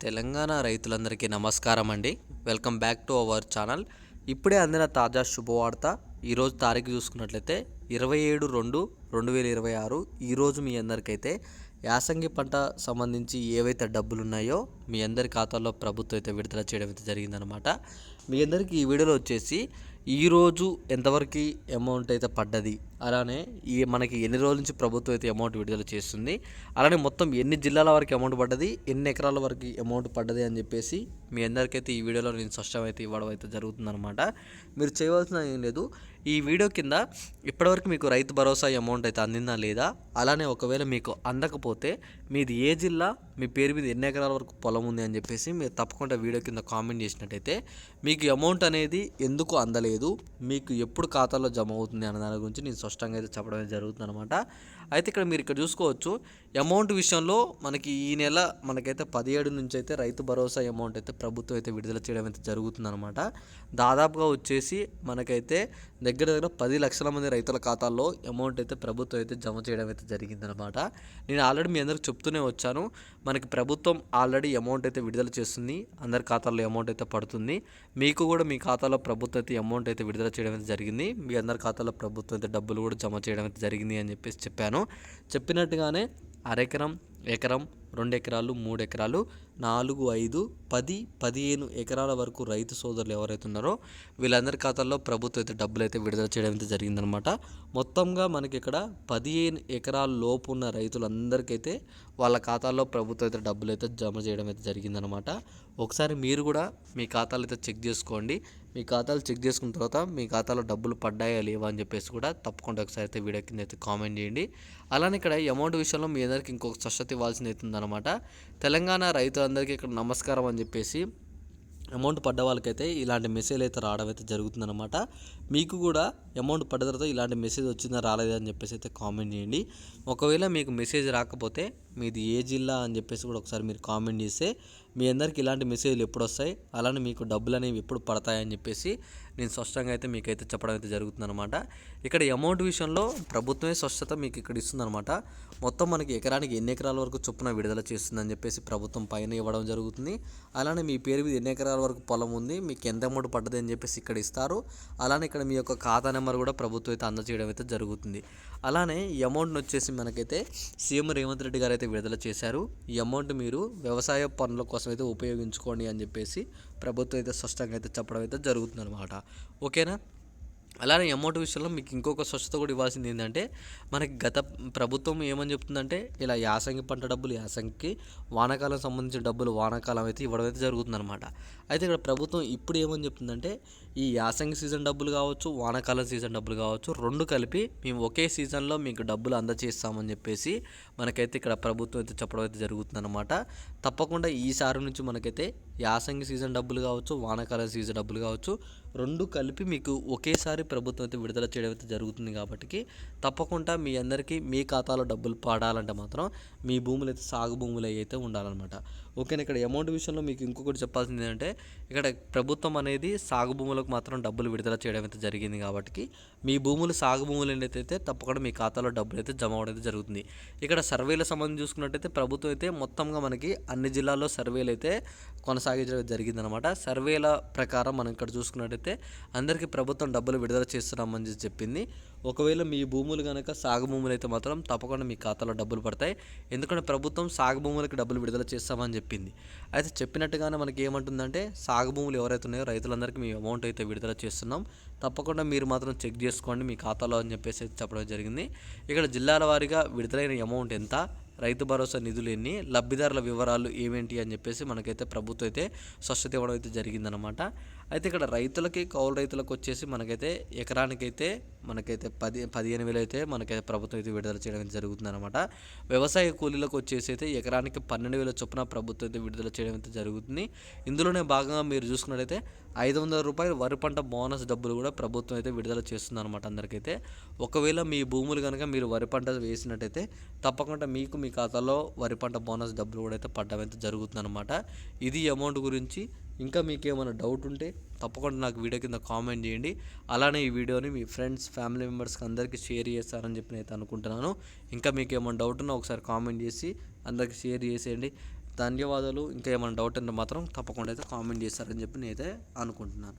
తెలంగాణ రైతులందరికీ నమస్కారం అండి. Welcome back to our channel. ఇప్పుడే అందిన తాజా శుభవార్త. ఈరోజు తారీఖు చూసుకున్నట్లయితే 27/2/2026. ఈరోజు మీ అందరికైతే యాసంగి పంట సంబంధించి ఏవైతే డబ్బులు ఉన్నాయో మీ అందరి ఖాతాల్లో ప్రభుత్వం అయితే విడుదల చేయడం అయితే జరిగిందనమాట. మీ అందరికీ ఈ వీడియోలో వచ్చేసి ఈరోజు ఎంతవరకు అమౌంట్ అయితే పడ్డది, అలానే మనకి ఎన్ని రోజుల నుంచి ప్రభుత్వం అయితే అమౌంట్ విడుదల చేస్తుంది, అలానే మొత్తం ఎన్ని జిల్లాల వరకు అమౌంట్ పడ్డది, ఎన్ని ఎకరాల వరకు అమౌంట్ పడ్డది అని చెప్పేసి మీ అందరికైతే ఈ వీడియోలో నేను స్పష్టం అయితే ఇవ్వడం అయితే జరుగుతుందన్నమాట. మీరు చేయవలసిన ఏం లేదు, ఈ వీడియో కింద ఇప్పటివరకు మీకు రైతు భరోసా అమౌంట్ అయితే అందిందా లేదా, అలానే ఒకవేళ మీకు అందకపోతే మీది ఏ జిల్లా, మీ పేరు మీద ఎన్ని ఎకరాల వరకు పొలం ఉంది అని చెప్పేసి మీరు తప్పకుండా వీడియో కింద కామెంట్ చేసినట్టయితే మీకు అమౌంట్ అనేది ఎందుకు అందలేదు, మీకు ఎప్పుడు ఖాతాలో జమ అవుతుంది అన్న దాని గురించి నేను స్పష్టంగా అయితే చెప్పడం జరుగుతుంది అనమాట. అయితే ఇక్కడ చూసుకోవచ్చు, అమౌంట్ విషయంలో మనకి ఈ నెల మనకైతే 17 నుంచి అయితే రైతు భరోసా అమౌంట్ అయితే ప్రభుత్వం అయితే విడుదల చేయడం అయితే జరుగుతుందన్నమాట. దాదాపుగా వచ్చేసి మనకైతే దగ్గర 10 లక్షల మంది రైతుల ఖాతాల్లో అమౌంట్ అయితే ప్రభుత్వం అయితే జమ చేయడం అయితే జరిగిందనమాట. నేను ఆల్రెడీ మీ అందరికి చెప్తూనే వచ్చాను, మనకి ప్రభుత్వం ఆల్రెడీ అమౌంట్ అయితే విడుదల చేస్తుంది, అందరి ఖాతాల్లో అమౌంట్ అయితే పడుతుంది. మీకు కూడా మీ ఖాతాలో ప్రభుత్వం అయితే అమౌంట్ అయితే విడుదల చేయడం అయితే జరిగింది, మీ అందరి ఖాతాలో ప్రభుత్వం అయితే డబ్బులు కూడా జమ చేయడం అయితే జరిగింది అని చెప్పేసి చెప్పినట్టుగానే అరెకరం, ఎకరం, 2 ఎకరాలు, 3 ఎకరాలు, 4, 5, 10, 15 ఎకరాల వరకు రైతు సోదరులు ఎవరైతే ఉన్నారో వీళ్ళందరి ఖాతాల్లో ప్రభుత్వం అయితే డబ్బులు అయితే విడుదల చేయడం అయితే జరిగిందనమాట. మొత్తంగా మనకి ఇక్కడ 15 ఎకరాల లోపు ఉన్న రైతులందరికైతే వాళ్ళ ఖాతాల్లో ప్రభుత్వం అయితే డబ్బులు అయితే జమ చేయడం అయితే జరిగిందనమాట. ఒకసారి మీరు కూడా మీ ఖాతాలు అయితే చెక్ చేసుకోండి. మీ ఖాతాలు చెక్ చేసుకున్న తర్వాత మీ ఖాతాలో డబ్బులు పడ్డాయా లేవా అని చెప్పేసి కూడా తప్పకుండా ఒకసారి అయితే వీడియో కింద అయితే కామెంట్ చేయండి. అలానే ఇక్కడ అమౌంట్ విషయంలో మీ అందరికీ ఇంకొక స్పష్టత ఇవ్వాల్సింది అవుతుందన్నమాట. తెలంగాణ రైతులందరికీ ఇక్కడ నమస్కారం అని చెప్పేసి అమౌంట్ పడ్డ వాళ్ళకైతే ఇలాంటి మెసేజ్ అయితే రావడం అయితే జరుగుతుందన్నమాట. మీకు కూడా అమౌంట్ పడ్డ తర్వాత ఇలాంటి మెసేజ్ వచ్చిందా రాలేదా అని చెప్పేసి అయితే కామెంట్ చేయండి. ఒకవేళ మీకు మెసేజ్ రాకపోతే మీది ఏ జిల్లా అని చెప్పేసి కూడా ఒకసారి మీరు కామెంట్ చేస్తే మీ అందరికి ఇలాంటి మెసేజ్లు ఎప్పుడు వస్తాయి, అలానే మీకు డబ్బులు అనేవి ఎప్పుడు పడతాయని చెప్పేసి నేను స్పష్టంగా అయితే మీకైతే చెప్పడం అయితే జరుగుతుందన్నమాట. ఇక్కడ అమౌంట్ విషయంలో ప్రభుత్వమే స్పష్టత మీకు ఇక్కడ ఇస్తుందన్నమాట. మొత్తం మనకి ఎకరానికి ఎన్ని ఎకరాల వరకు చొప్పున విడుదల చేస్తుందని చెప్పేసి ప్రభుత్వం పైన ఇవ్వడం జరుగుతుంది. అలానే మీ పేరు మీద ఎన్ని ఎకరాల వరకు పొలం ఉంది, మీకు ఎంత అమౌంట్ పడ్డది అని చెప్పేసి ఇక్కడ ఇస్తారు. అలానే ఇక్కడ మీ యొక్క ఖాతా నెంబర్ కూడా ప్రభుత్వం అయితే అందజేయడం అయితే జరుగుతుంది. అలానే ఈ అమౌంట్ని వచ్చేసి మనకైతే సీఎం రేవంత్ రెడ్డి గారు అయితే విడుదల చేశారు. ఈ అమౌంట్ మీరు వ్యవసాయ పనుల కోసం అయితే ఉపయోగించుకోండి అని చెప్పేసి ప్రభుత్వం అయితే స్పష్టంగా అయితే చెప్పడం అయితే జరుగుతుందన్నమాట. ఓకేనా. అలానే అమౌంట్ విషయంలో మీకు ఇంకొక స్పష్టత కూడా ఇవ్వాల్సింది ఏంటంటే, మనకి గత ప్రభుత్వం ఏమని చెప్తుందంటే ఇలా యాసంగి పంట డబ్బులు యాసంగికి, వానాకాలం సంబంధించిన డబ్బులు వానాకాలం అయితే ఇవ్వడం అయితే జరుగుతుందన్నమాట. అయితే ఇక్కడ ప్రభుత్వం ఇప్పుడు ఏమని చెప్తుందంటే, ఈ యాసంగి సీజన్ డబ్బులు కావచ్చు, వానాకాలం సీజన్ డబ్బులు కావచ్చు, 2 కలిపి మేము ఒకే సీజన్లో మీకు డబ్బులు అందజేస్తామని చెప్పేసి మనకైతే ఇక్కడ ప్రభుత్వం అయితే చెప్పడం అయితే జరుగుతుందన్నమాట. తప్పకుండా ఈసారి నుంచి మనకైతే యాసంగి సీజన్ డబ్బులు కావచ్చు, వానాకాలం సీజన్ డబ్బులు కావచ్చు, 2 కలిపి మీకు ఒకేసారి ప్రభుత్వం అయితే విడుదల చేయడం అయితే జరుగుతుంది. కాబట్టి తప్పకుండా మీ అందరికీ మీ ఖాతాలో డబ్బులు పడాలంటే మాత్రం మీ భూములు అయితే సాగు భూములు అయితే ఉండాలన్నమాట. ఓకేనా. ఇక్కడ అమౌంట్ విషయంలో మీకు ఇంకొకటి చెప్పాల్సింది ఏంటంటే, ఇక్కడ ప్రభుత్వం అనేది సాగు భూములకు మాత్రం డబ్బులు విడుదల చేయడం అయితే జరిగింది. కాబట్టి మీ భూములు సాగు భూములు అయితే తప్పకుండా మీ ఖాతాలో డబ్బులు అయితే జమ అవడం అయితే జరుగుతుంది. ఇక్కడ సర్వేల సంబంధించి చూసుకున్నట్టయితే ప్రభుత్వం అయితే మొత్తంగా మనకి అన్ని జిల్లాల్లో సర్వేలు అయితే కొనసాగించడం జరిగిందనమాట. సర్వేల ప్రకారం మనం ఇక్కడ చూసుకున్నట్టయితే అందరికీ ప్రభుత్వం డబ్బులు విడుదల చేస్తున్నామని చెప్పింది. ఒకవేళ మీ భూములు కనుక సాగు భూములు అయితే మాత్రం తప్పకుండా మీ ఖాతాలో డబ్బులు పడతాయి. ఎందుకంటే ప్రభుత్వం సాగు భూములకి డబ్బులు విడుదల చేస్తామని చెప్పింది. అయితే చెప్పినట్టుగానే మనకి ఏమంటుందంటే, సాగు భూములు ఎవరైతే ఉన్నాయో రైతులందరికీ మీ అమౌంట్ అయితే విడుదల చేస్తున్నాం, తప్పకుండా మీరు మాత్రం చెక్ చేసుకోండి మీ ఖాతాలో అని చెప్పేసి చెప్పడం జరిగింది. ఇక్కడ జిల్లాల వారీగా విడుదలైన అమౌంట్ ఎంత, రైతు భరోసా నిధులు ఎన్ని, లబ్ధిదారుల వివరాలు ఏమేంటి అని చెప్పేసి మనకైతే ప్రభుత్వం అయితే స్పష్టత ఇవ్వడం అయితే జరిగిందనమాట. అయితే ఇక్కడ రైతులకి, కౌలు రైతులకు వచ్చేసి మనకైతే ఎకరానికైతే మనకైతే 15,000 అయితే మనకైతే ప్రభుత్వం అయితే విడుదల చేయడం జరుగుతుందన్నమాట. వ్యవసాయ కూలీలకు వచ్చేసి అయితే ఎకరానికి 12,000 చొప్పున ప్రభుత్వం అయితే విడుదల చేయడం అయితే జరుగుతుంది. ఇందులోనే భాగంగా మీరు చూసుకున్నట్టయితే 500 రూపాయలు వరి పంట బోనస్ డబ్బులు కూడా ప్రభుత్వం అయితే విడుదల చేస్తుంది అనమాట అందరికైతే. ఒకవేళ మీ భూములు కనుక మీరు వరి పంట వేసినట్టయితే తప్పకుండా మీకు మీ ఖాతాలో వరి పంట బోనస్ డబ్బులు కూడా అయితే పడ్డం అయితే జరుగుతుందన్నమాట. ఇది అమౌంట్ గురించి. ఇంకా మీకు ఏమైనా డౌట్ ఉంటే తప్పకుండా నాకు వీడియో కింద కామెంట్ చేయండి. అలానే ఈ వీడియోని మీ ఫ్రెండ్స్, ఫ్యామిలీ మెంబర్స్కి అందరికీ షేర్ చేస్తారని చెప్పి నేను అనుకుంటున్నాను. ఇంకా మీకు ఏమైనా డౌట్ ఉన్నా ఒకసారి కామెంట్ చేసి అందరికీ షేర్ చేసేయండి. ధన్యవాదాలు. ఇంకా ఏమైనా డౌట్ ఉంటే మాత్రం తప్పకుండా అయితే కామెంట్ చేస్తారని చెప్పి నేనైతే అనుకుంటున్నాను.